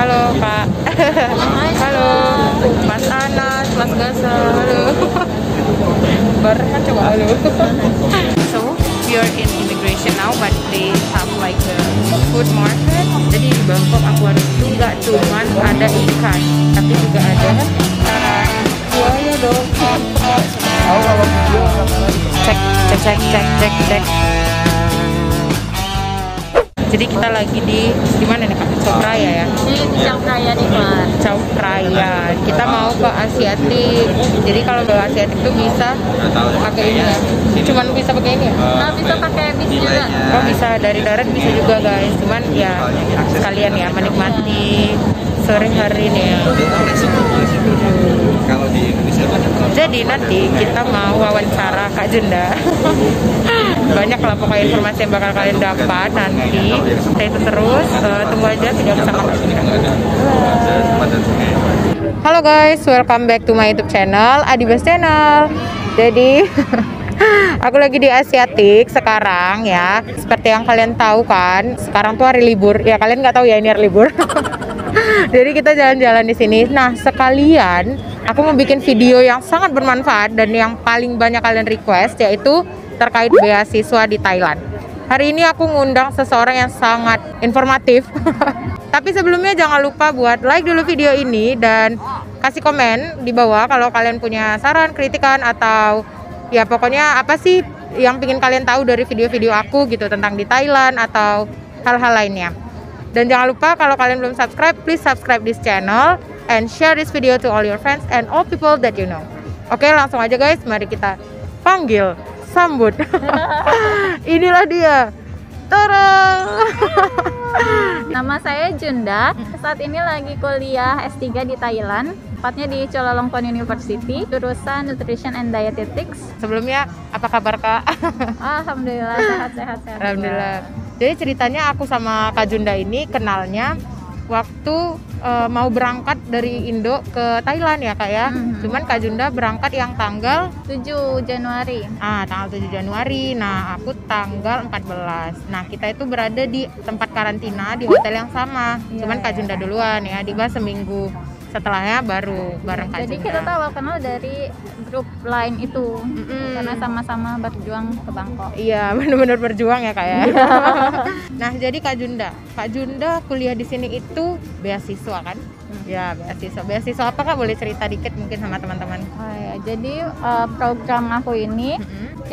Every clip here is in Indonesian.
Halo Kak. Halo Mas Anas, Mas Gasa. Halo. Barengan coba halo. So we are in immigration now, but they have like the food market. Jadi di Bangkok Aquarium itu nggak cuman ada ikan, tapi juga ada buaya dong. Cek. Jadi kita lagi di mana nih Kak? Chowk Raya ya? Di Chowk Raya nih Kak. Chowk Raya. Kita mau ke Asiatik. Jadi kalau ke Asiatik itu bisa pakai ini ya. Cuman bisa pakai ini ya? Nah, bisa pakai bis juga. Oh bisa dari darat bisa juga guys. Cuman ya sekalian ya menikmati sore hari ini ya. Jadi nanti kita mau wawancara Kak Junda. Banyak lah pokoknya informasi yang bakal kalian dapat nanti. Stay terus, tunggu aja video bersama Kak Junda. Halo guys, welcome back to my YouTube channel, Adibas Channel. Jadi aku lagi di Asiatik sekarang ya. Seperti yang kalian tahu kan, sekarang tuh hari libur. Ya kalian nggak tahu ya ini hari libur. Jadi kita jalan-jalan di sini. Nah sekalian aku mau bikin video yang sangat bermanfaat dan yang paling banyak kalian request, yaitu terkait beasiswa di Thailand. Hari ini aku ngundang seseorang yang sangat informatif. Tapi sebelumnya jangan lupa buat like dulu video ini dan kasih komen di bawah kalau kalian punya saran, kritikan, atau ya pokoknya apa sih yang ingin kalian tahu dari video-video aku gitu tentang di Thailand atau hal-hal lainnya. Dan jangan lupa kalau kalian belum subscribe, please subscribe this channel and share this video to all your friends and all people that you know. Oke, langsung aja guys, mari kita panggil, sambut. Inilah dia. Tara. Nama saya Junda. Saat ini lagi kuliah S3 di Thailand, tepatnya di Chulalongkorn University, jurusan Nutrition and Dietetics. Sebelumnya apa kabar Kak? Alhamdulillah sehat-sehat. Alhamdulillah. Jadi ceritanya aku sama Kak Junda ini kenalnya waktu mau berangkat dari Indo ke Thailand ya Kak ya. Cuman Kak Junda berangkat yang tanggal 7 Januari. Tanggal 7 Januari. Nah, aku tanggal 14. Nah, kita itu berada di tempat karantina di hotel yang sama. Cuman Kak Junda duluan ya, Diba seminggu setelahnya baru bareng Kak Jadi Junda. kita tuh awal kenal dari grup line itu. Karena sama-sama berjuang ke Bangkok. Iya, benar-benar berjuang ya Kak ya. Nah, jadi Kak Junda kuliah di sini itu beasiswa kan? Ya, beasiswa apa Kak? Boleh cerita dikit mungkin sama teman-teman. Jadi program aku ini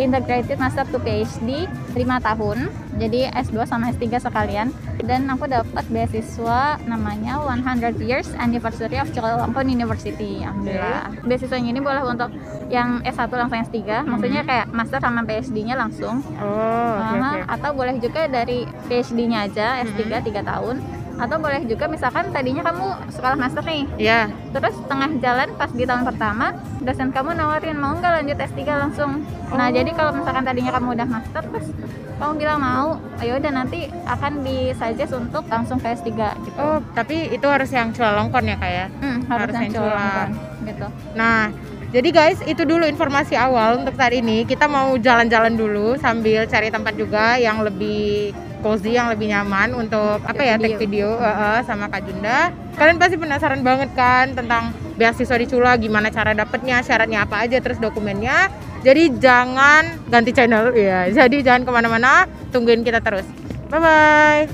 Integrated Master to PhD 5 tahun. Jadi S2 sama S3 sekalian. Dan aku dapat beasiswa namanya 100 Years Anniversary of Chulalongkorn University. Alhamdulillah. Beasiswanya ini boleh untuk yang S1 langsung S3. Maksudnya kayak master sama PhD-nya langsung. Okay. Atau boleh juga dari PhD-nya aja S3 3 tahun. Atau boleh juga misalkan tadinya kamu sekolah master nih. Iya. Terus tengah jalan pas di tahun pertama, dosen kamu nawarin mau nggak lanjut S3 langsung. Nah, jadi kalau misalkan tadinya kamu udah master terus kamu bilang mau, ayo udah nanti akan disuggest untuk langsung ke S3 gitu. Oh, tapi itu harus yang Chulalongkorn ya Kak ya? Harus yang Chulalongkorn gitu. Nah, jadi guys, itu dulu informasi awal untuk saat ini. Kita mau jalan-jalan dulu sambil cari tempat juga yang lebih cozy, yang lebih nyaman untuk take video sama Kak Junda. Kalian pasti penasaran banget kan tentang beasiswa di Chula, gimana cara dapetnya, syaratnya apa aja, terus dokumennya. Jadi jangan ganti channel ya. Jadi jangan kemana-mana, tungguin kita terus. Bye bye.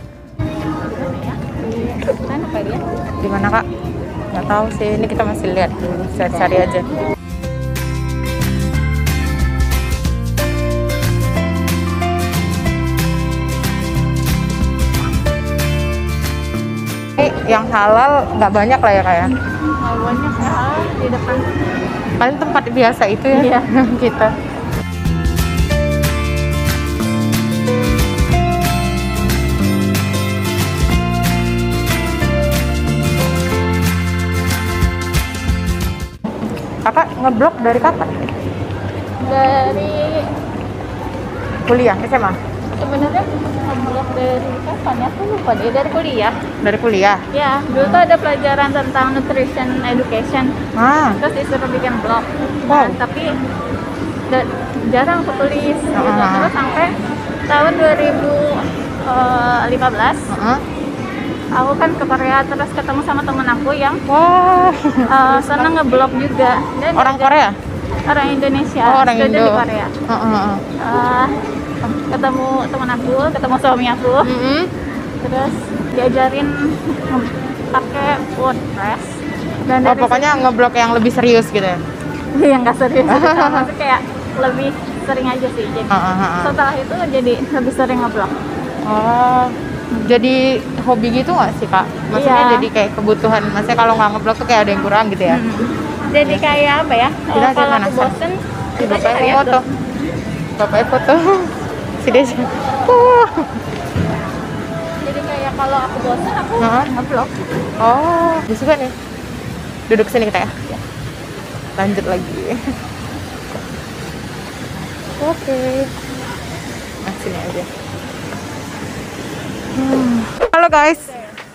Di mana Kak? Nggak tahu sih. Ini kita masih lihat, cari aja. Yang halal nggak banyak lah ya Kak ya? Nggak banyak halal di depan. Paling tempat biasa itu ya. Iya. Kita. Kakak ngeblok dari kapan? Dari Kuliah SMA? sebenarnya ngeblok dari kapan ya? Aku lupa deh, dari kuliah. Dari kuliah? Ya, dulu tuh ada pelajaran tentang nutrition education. Terus disuruh bikin blog. Wow. Tapi jarang aku tulis gitu. Terus sampai tahun 2015 Aku kan ke Korea terus ketemu sama temen aku yang Wah, senang ngeblog juga. Dan orang Korea? orang Indonesia, Oh, orang student Indo. di Korea. Ketemu temen aku, ketemu suami aku, terus diajarin pakai WordPress. Dan Oh, pokoknya ngeblok yang lebih serius gitu ya? yang nggak serius gitu. Maksudnya kayak lebih sering aja sih. Jadi setelah itu jadi lebih sering ngeblog. Oh, jadi hobi gitu nggak sih kak? Maksudnya Iya. jadi kayak kebutuhan, maksudnya kalau nggak ngeblok tuh kayak ada yang kurang gitu ya? Jadi kayak apa ya? Kita Kalau mana, aku San? bosen, Si kita bapaknya cari mau foto. Bapaknya foto. Si Desi. Jadi kayak kalau aku bosen, aku ngeblog. Oh, bisa kan nih? Duduk sini kita ya. Lanjut lagi. Oke. Nah, sini aja. Halo guys.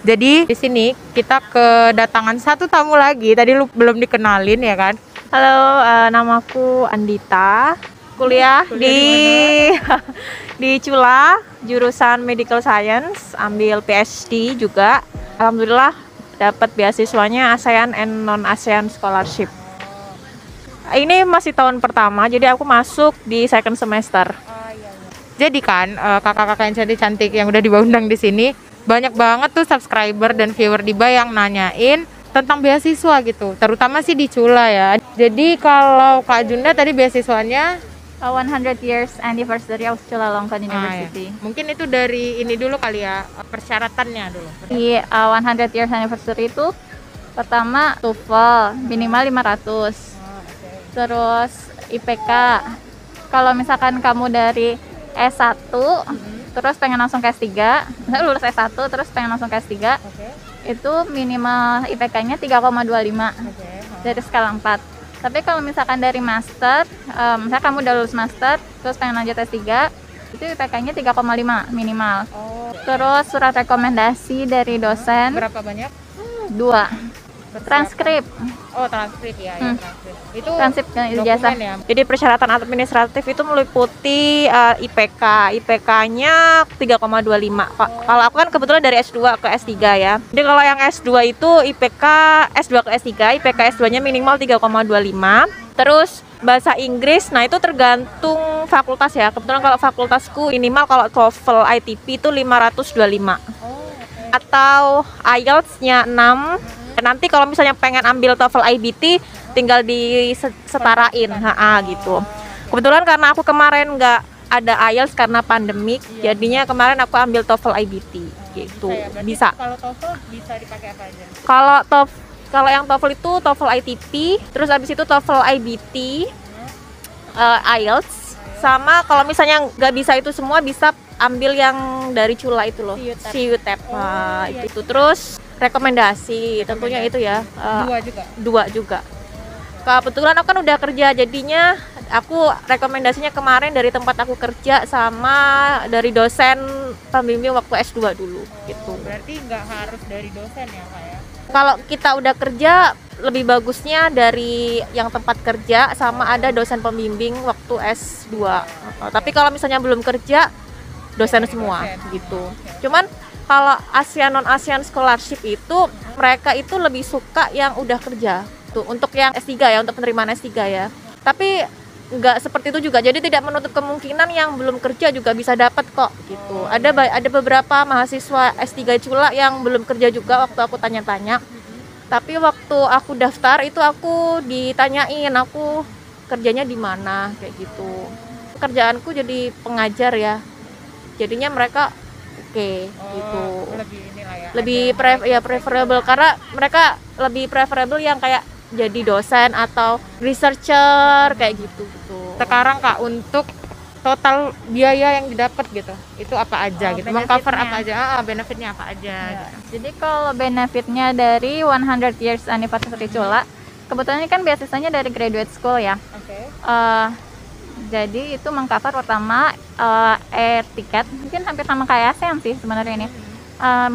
Jadi di sini kita kedatangan satu tamu lagi. Tadi lu belum dikenalin ya kan? Halo, namaku Andita. Kuliah di Cula, jurusan Medical Science, ambil PhD juga. Alhamdulillah dapat beasiswanya ASEAN and non ASEAN Scholarship. Ini masih tahun pertama, jadi aku masuk di second semester. Jadi kan kakak-kakak yang cantik-cantik yang udah diundang di sini banyak banget tuh subscriber dan viewer Diba yang nanyain tentang beasiswa gitu, terutama sih di Cula ya. Jadi kalau Kak Junda tadi beasiswanya 100 years anniversary of Chulalongkorn University. mungkin itu dari ini dulu kali ya, persyaratannya dulu. Di 100 years anniversary itu pertama TOEFL minimal 500. Terus IPK. Kalau misalkan kamu dari S1 terus pengen langsung ke S3, misalnya lulus S1 terus pengen langsung ke S3, itu minimal IPK-nya 3,25 dari skala 4. Tapi kalau misalkan dari master, misalnya kamu udah lulus master terus pengen lanjut S3, itu IPK-nya 3,5 minimal. Terus surat rekomendasi dari dosen Berapa banyak? 2. Transkrip. Oh, transkrip ya, ya transkrip. Itu Transkrip ijazah. dokumen ya. Jadi persyaratan administratif itu meliputi IPK. IPK-nya 3,25. Kalau aku kan kebetulan dari S2 ke S3 ya. Jadi kalau yang S2 itu IPK S2 ke S3, IPK S2-nya minimal 3,25. Terus bahasa Inggris, nah itu tergantung fakultas ya. Kebetulan kalau fakultasku minimal kalau TOEFL ITP itu 525. Atau IELTS-nya 6. Nanti kalau misalnya pengen ambil TOEFL IBT tinggal disetarain gitu. Kebetulan karena aku kemarin nggak ada IELTS karena pandemik, jadinya kemarin aku ambil TOEFL IBT gitu. Bisa. Kalau TOEFL bisa dipakai apa aja? Kalau yang TOEFL itu TOEFL ITP, terus abis itu TOEFL IBT, IELTS, sama kalau misalnya nggak bisa itu semua bisa ambil yang dari Cula itu loh, CUTEP. Nah, itu terus rekomendasi tentunya itu ya. Dua juga. Kebetulan aku kan udah kerja, jadinya aku rekomendasinya kemarin dari tempat aku kerja sama dari dosen pembimbing waktu S2 dulu gitu. Berarti nggak harus dari dosen ya Kak ya? Kalau kita udah kerja lebih bagusnya dari yang tempat kerja sama ada dosen pembimbing waktu S2. Tapi kalau misalnya belum kerja dosen semua gitu. Cuman kalau ASEAN non ASEAN scholarship itu mereka itu lebih suka yang udah kerja tuh untuk yang S3 ya, untuk penerimaan S3 ya. Tapi nggak seperti itu juga. Jadi tidak menutup kemungkinan yang belum kerja juga bisa dapat kok gitu. Ada beberapa mahasiswa S3 Cula yang belum kerja juga waktu aku tanya-tanya. Tapi waktu aku daftar itu aku ditanyain aku kerjanya di mana kayak gitu. Kerjaanku jadi pengajar ya. Jadinya mereka gitu. Lebih preferable karena mereka lebih preferable yang kayak jadi dosen atau researcher kayak gitu. Sekarang Kak, untuk total biaya yang didapat gitu, itu apa aja gitu? Mengcover apa aja? Benefitnya apa aja? Gitu. Jadi kalau benefitnya dari 100 years anniversary Cula, kebetulan ini kan beasiswanya dari graduate school ya. Jadi itu mengcover pertama air tiket, mungkin hampir sama kayak ASEAN sih sebenarnya ini.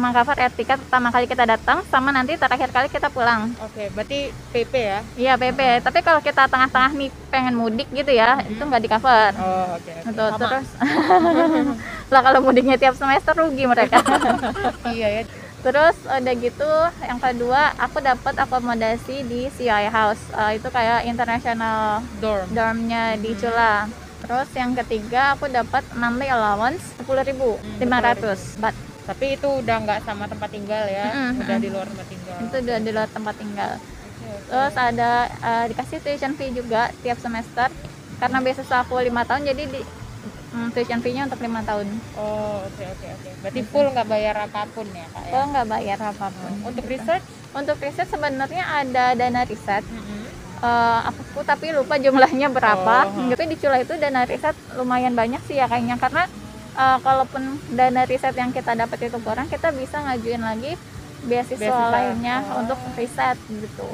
Mengcover air tiket pertama kali kita datang sama nanti terakhir kali kita pulang. Berarti PP ya? Iya PP. Tapi kalau kita tengah-tengah nih pengen mudik gitu ya, itu nggak di cover. Gitu. Terus lah kalau mudiknya tiap semester rugi mereka. Iya ya. Terus udah gitu, yang kedua aku dapat akomodasi di CI House. Itu kayak international dormnya di Chula. Terus yang ketiga aku dapat monthly allowance 10.500 baht. Tapi itu udah nggak sama tempat tinggal ya, udah di luar tempat tinggal. Itu udah di luar tempat tinggal. Terus ada dikasih tuition fee juga tiap semester. Karena beasiswa aku 5 tahun, jadi tuition fee-nya untuk 5 tahun. Oh, oke. Berarti full nggak bayar apapun ya, Kak? Full nggak bayar apapun. Untuk research? Untuk riset sebenarnya ada dana riset. Aku tapi lupa jumlahnya berapa. Tapi di Chula itu dana riset lumayan banyak sih ya kayaknya, karena kalaupun dana riset yang kita dapat itu kurang, kita bisa ngajuin lagi beasiswa lainnya untuk riset gitu.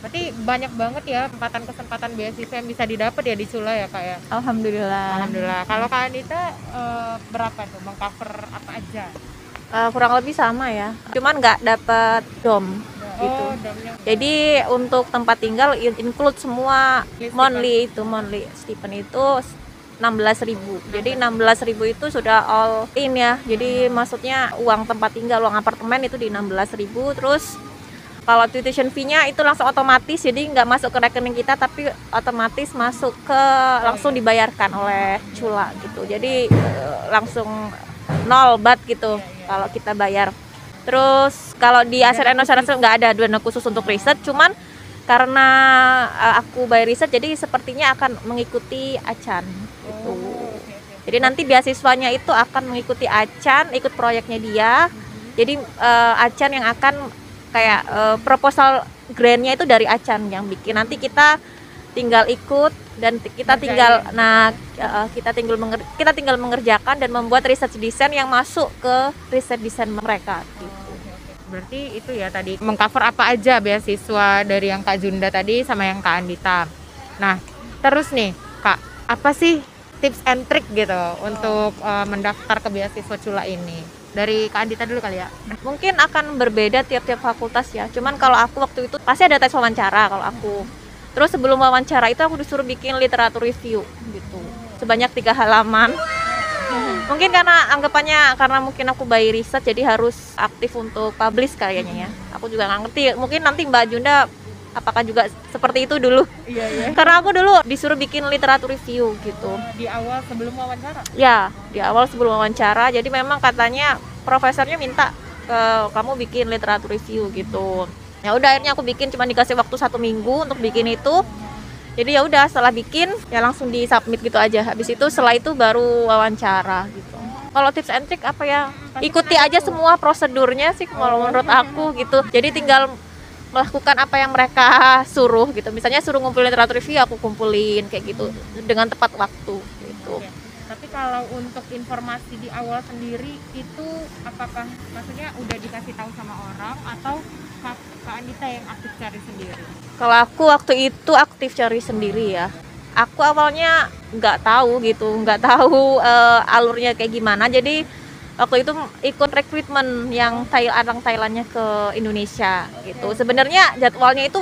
Berarti banyak banget ya kesempatan beasiswa yang bisa didapat ya di Chula ya, Kak ya? Alhamdulillah. Kalau Kak Anita berapa tuh, mengcover apa aja? Kurang lebih sama ya, cuman nggak dapat dom gitu. Jadi untuk tempat tinggal include semua monthly stipend itu 16.000. Jadi 16.000 itu sudah all in ya. Jadi maksudnya uang tempat tinggal, uang apartemen itu di 16.000. Terus kalau tuition fee-nya itu langsung otomatis, jadi nggak masuk ke rekening kita, tapi otomatis masuk ke langsung dibayarkan oleh Chula gitu. Jadi langsung 0 baht gitu kalau kita bayar. Terus kalau di Aset Indonesia nggak ada dana khusus untuk riset, cuman karena aku bayar riset, jadi sepertinya akan mengikuti Acan gitu. Jadi nanti beasiswanya itu akan mengikuti Acan, ikut proyeknya dia. Jadi Acan yang akan kayak proposal grant-nya itu dari Acan yang bikin. Nanti kita tinggal ikut dan kita tinggal mengerjakan dan membuat research design yang masuk ke riset desain mereka gitu. Berarti itu ya tadi mengcover apa aja beasiswa dari yang Kak Junda tadi sama yang Kak Andita. Nah, terus nih Kak, apa sih tips and trick gitu untuk mendaftar ke beasiswa Chula ini? Dari Kak Andita dulu kali ya. Mungkin akan berbeda tiap-tiap fakultas ya. Cuman kalau aku waktu itu pasti ada tes wawancara kalau aku. Terus sebelum wawancara itu aku disuruh bikin literatur review gitu. Sebanyak 3 halaman. Mungkin karena mungkin aku by riset jadi harus aktif untuk publish kayaknya ya. Aku juga nggak ngerti. Mungkin nanti Mbak Junda apakah juga seperti itu dulu? Iya. Karena aku dulu disuruh bikin literatur review gitu. Di awal sebelum wawancara? Ya, di awal sebelum wawancara. Jadi memang katanya profesornya minta kamu bikin literatur review gitu. Ya udah akhirnya aku bikin, cuma dikasih waktu 1 minggu untuk bikin itu. Jadi ya udah setelah bikin ya langsung di submit gitu aja. Habis itu setelah itu baru wawancara gitu. Kalau tips and trick apa ya? Ikuti aja semua prosedurnya sih kalau menurut aku gitu. Jadi tinggal melakukan apa yang mereka suruh gitu. Misalnya suruh ngumpulin literatur review, aku kumpulin kayak gitu dengan tepat waktu gitu. Tapi kalau untuk informasi di awal sendiri itu apakah maksudnya udah dikasih tahu sama orang atau Kak Andita yang aktif cari sendiri? Kalau aku waktu itu aktif cari sendiri ya. Aku awalnya nggak tahu gitu, alurnya kayak gimana. Jadi waktu itu ikut rekrutmen yang orang Thailandnya ke Indonesia gitu. Sebenarnya jadwalnya itu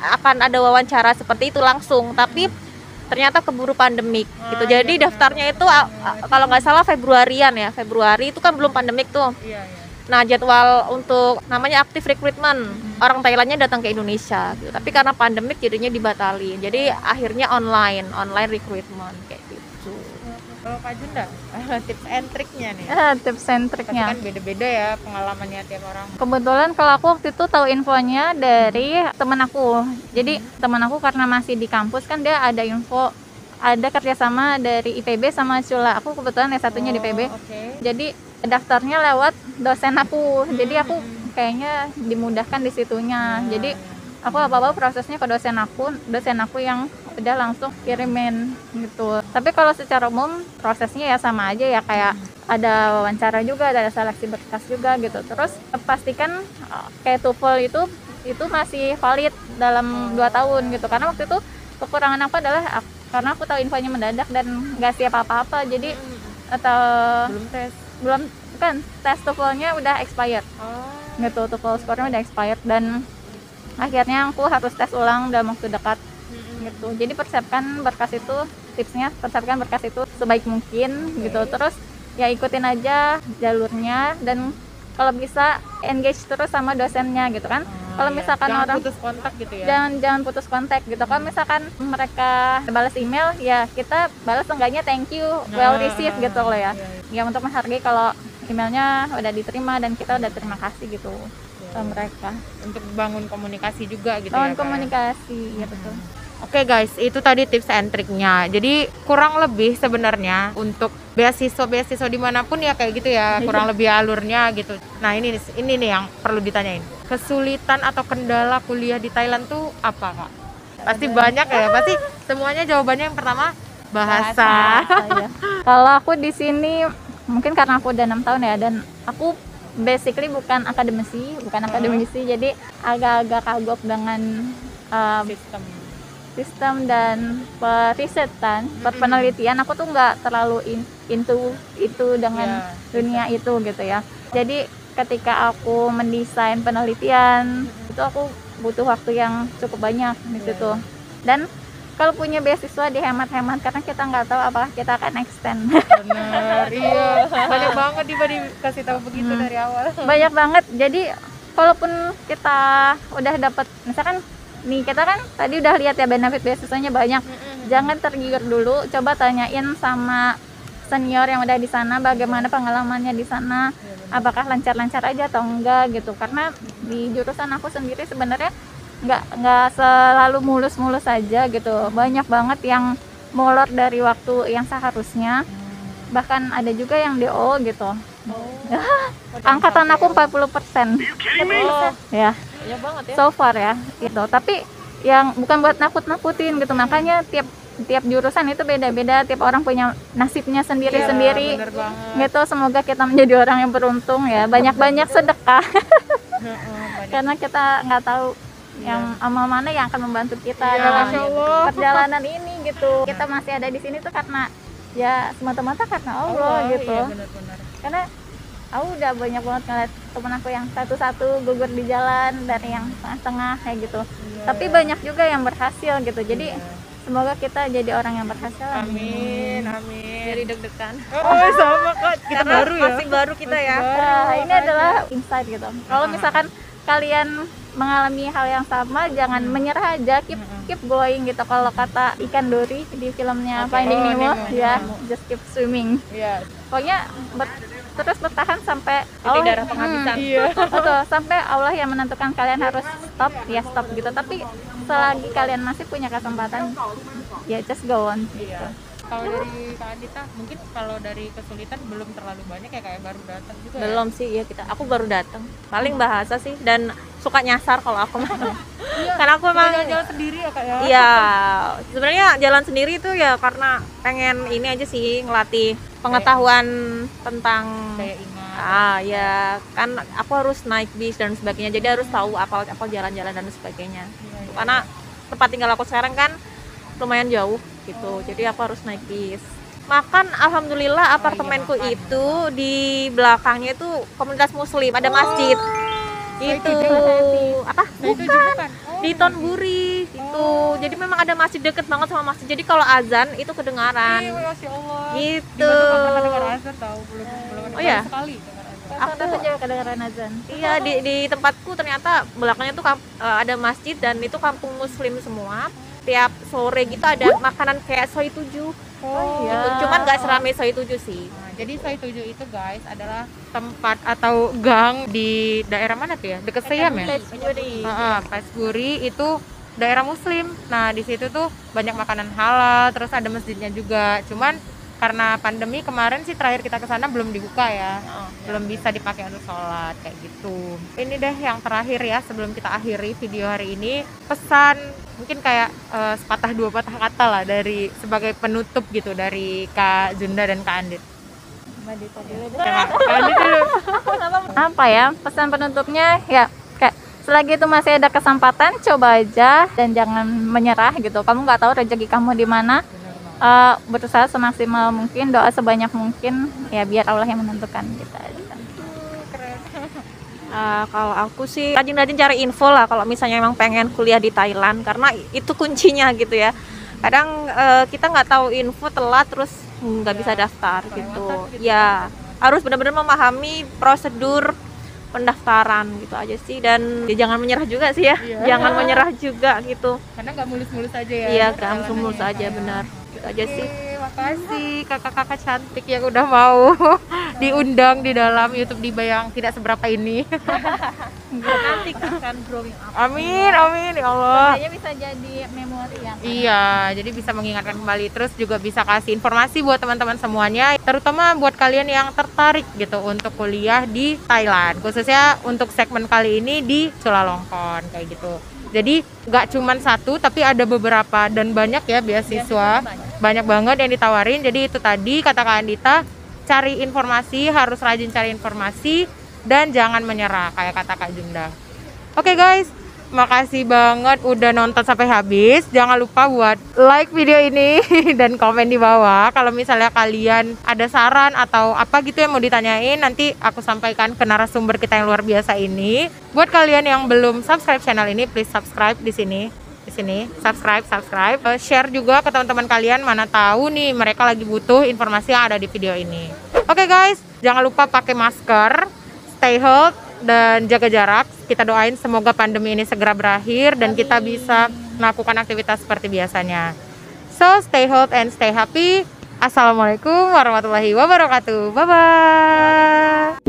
akan ada wawancara seperti itu langsung, tapi ternyata keburu pandemik gitu. Jadi daftarnya itu kalau nggak salah Februari itu kan belum pandemik tuh. Nah, jadwal untuk namanya aktif rekrutmen orang Thailandnya datang ke Indonesia gitu. Tapi karena pandemik jadinya dibatalin. Jadi akhirnya online rekrutmen kayak gitu. Kalau Kak Junda, tips and triknya nih. Tips and triknya. Kan beda-beda ya pengalamannya tiap orang. Kebetulan kalau aku waktu itu tahu infonya dari teman aku. Jadi teman aku karena masih di kampus kan dia ada info, ada kerjasama dari IPB sama Chula. Aku kebetulan S1-nya di IPB. Jadi daftarnya lewat dosen aku. Jadi aku kayaknya dimudahkan di situnya. Jadi aku apa-apa prosesnya ke dosen aku yang udah langsung kirimin gitu. Tapi kalau secara umum prosesnya ya sama aja ya, kayak ada wawancara juga, ada seleksi berkas juga gitu. Terus pastikan kayak TOEFL itu masih valid dalam 2 tahun gitu. Karena waktu itu kekurangan aku adalah karena aku tahu infonya mendadak dan nggak siap apa-apa. Jadi belum tes TOEFL-nya udah expired. Gitu, TOEFL skornya udah expired dan akhirnya aku harus tes ulang dalam waktu dekat gitu. Jadi persiapkan berkas itu sebaik mungkin gitu. Terus ya ikutin aja jalurnya, dan kalau bisa engage terus sama dosennya gitu kan. Kalau misalkan jangan orang putus kontak gitu ya. jangan putus kontak gitu. Kalau misalkan mereka balas email, ya kita balas enggaknya thank you, well received gitu loh ya. Ya untuk menghargai kalau emailnya udah diterima dan kita udah terima kasih gitu ke mereka. Untuk bangun komunikasi juga gitu Bangun ya. Kak, ya? komunikasi, ya betul. Oke guys, itu tadi tips and triknya. Jadi kurang lebih sebenarnya untuk beasiswa dimanapun ya kayak gitu ya, kurang lebih alurnya gitu. Nah ini nih yang perlu ditanyain. Kesulitan atau kendala kuliah di Thailand tuh apa Kak? Pasti banyak ya, pasti semuanya jawabannya yang pertama bahasa. Iya. Kalau aku di sini mungkin karena aku udah 6 tahun ya, dan aku basically bukan akademisi, jadi agak-agak kagok dengan sistem dan perisetan, penelitian. Aku tuh nggak terlalu into itu dengan dunia itu gitu ya. Jadi ketika aku mendesain penelitian itu aku butuh waktu yang cukup banyak di situ. Dan kalau punya beasiswa dihemat-hemat karena kita nggak tahu apakah kita akan extend. Bener, iya. Banyak banget dikasih tahu begitu dari awal. Banyak banget. Jadi kalaupun kita udah dapat, misalkan nih kita kan tadi udah lihat ya benefit beasiswanya banyak. Jangan tergiur dulu, coba tanyain sama senior yang udah di sana bagaimana pengalamannya di sana, apakah lancar-lancar aja atau enggak gitu. Karena di jurusan aku sendiri sebenarnya nggak selalu mulus-mulus aja gitu. Banyak banget yang molor dari waktu yang seharusnya. Bahkan ada juga yang DO gitu. Angkatan aku 40%. Ya. Ya banget ya. So far ya gitu. Tapi yang bukan buat nakut-nakutin gitu. Makanya tiap jurusan itu beda-beda, tiap orang punya nasibnya sendiri-sendiri. Bener banget. Gitu. Semoga kita menjadi orang yang beruntung ya. Banyak-banyak sedekah. Karena kita nggak tahu yang amal mana yang akan membantu kita dalam perjalanan ini gitu. Kita masih ada di sini tuh karena ya semata-mata karena Allah gitu. Iya, bener-bener. Karena aku udah banyak banget ngeliat temen aku yang satu-satu gugur di jalan, dari yang setengah-setengah kayak gitu. Tapi banyak juga yang berhasil gitu. Jadi semoga kita jadi orang yang berhasil. Amin. Jadi deg-degan. Oh, sama Kak. Kita Karena baru ya. masih baru kita ya. Nah, ini adalah insight gitu. Kalau misalkan kalian mengalami hal yang sama, jangan menyerah aja, keep going gitu. Kalau kata Ikan Dori di filmnya Finding Nemo, ya just keep swimming. Iya. Pokoknya terus bertahan sampai Titik darah penghabisan. Iya. betul, sampai Allah yang menentukan kalian harus stop, ya stop gitu. Tapi selagi kalian masih punya kesempatan, ya just go on. Iya. Kalau dari Kak Adita, mungkin kalau dari kesulitan belum terlalu banyak ya, kayak baru datang juga. Belum sih, ya aku baru datang. Paling bahasa sih, dan suka nyasar kalau aku mah. Karena aku emang jalan sendiri ya Kak ya. Iya, sebenarnya jalan sendiri itu ya karena pengen ini aja sih, ngelatih pengetahuan tentang Kayak ingat. ya kan aku harus naik bis dan sebagainya, jadi harus tahu apa jalan-jalan dan sebagainya. Karena tempat tinggal aku sekarang kan lumayan jauh gitu, jadi aku harus naik bis. Makan, alhamdulillah apartemenku itu di belakangnya itu komunitas muslim, ada masjid. Itu apa? Bukan. Di Tonburi itu. Jadi memang ada masjid, deket banget sama masjid. Jadi kalau azan itu kedengaran. Masya Allah. Gitu. Gimana dengar azan tahu belum Oh ya? sekali dengar azan. Aku juga kedengaran azan. Iya, di tempatku ternyata belakangnya tuh ada masjid dan itu kampung muslim semua. Tiap sore gitu ada makanan kayak soy 7. Oh Gitu. Cuman nggak seramai soy 7 sih. Nah, jadi Soy 7 itu guys adalah tempat atau gang di daerah mana tuh ya? Dekat Siam ya? Pesburi itu daerah muslim. Nah, di situ tuh banyak makanan halal, terus ada masjidnya juga. Cuman karena pandemi kemarin sih terakhir kita ke sana belum dibuka ya. Belum bisa dipakai untuk sholat kayak gitu. Ini deh yang terakhir ya sebelum kita akhiri video hari ini. Pesan mungkin kayak sepatah dua patah kata lah dari sebagai penutup gitu dari Kak Junda dan Kak Andit. Kak Andit dulu. Apa ya pesan penutupnya ya, kayak selagi itu masih ada kesempatan, coba aja dan jangan menyerah gitu. Kamu nggak tahu rezeki kamu di mana. Berusaha semaksimal mungkin, doa sebanyak mungkin, ya biar Allah yang menentukan kita. Kalau aku sih rajin-rajin cari info lah kalau misalnya emang pengen kuliah di Thailand, karena itu kuncinya gitu ya. Kadang kita nggak tahu info, telat terus nggak bisa daftar gitu. Ya harus benar-benar memahami prosedur pendaftaran gitu aja sih. Dan ya jangan menyerah juga sih ya. Iya. Jangan menyerah juga gitu. Karena nggak mulus-mulus aja ya. Iya, kan mulus aja benar. Gitu aja sih. Makasih kakak-kakak cantik yang udah mau diundang di dalam YouTube Diba yang tidak seberapa ini. Nanti akan growing up. Amin, amin ya Allah. Kayaknya bisa jadi memori yang Iya, jadi bisa mengingatkan kembali, terus juga bisa kasih informasi buat teman-teman semuanya, terutama buat kalian yang tertarik gitu untuk kuliah di Thailand, khususnya untuk segmen kali ini di Chulalongkorn kayak gitu. Jadi nggak cuma satu, tapi ada beberapa dan banyak ya beasiswa, banyak banget yang ditawarin. Jadi itu tadi kata Kak Andita, cari informasi, harus rajin cari informasi dan jangan menyerah kayak kata Kak Junda. Oke guys, makasih banget udah nonton sampai habis. Jangan lupa buat like video ini dan komen di bawah. Kalau misalnya kalian ada saran atau apa gitu yang mau ditanyain, nanti aku sampaikan ke narasumber kita yang luar biasa ini. Buat kalian yang belum subscribe channel ini, please subscribe di sini. Subscribe. Share juga ke teman-teman kalian, mana tahu nih mereka lagi butuh informasi yang ada di video ini. Oke guys, jangan lupa pakai masker, stay healthy dan jaga jarak. Kita doain semoga pandemi ini segera berakhir dan kita bisa melakukan aktivitas seperti biasanya. So, stay healthy and stay happy. Assalamualaikum warahmatullahi wabarakatuh. Bye-bye.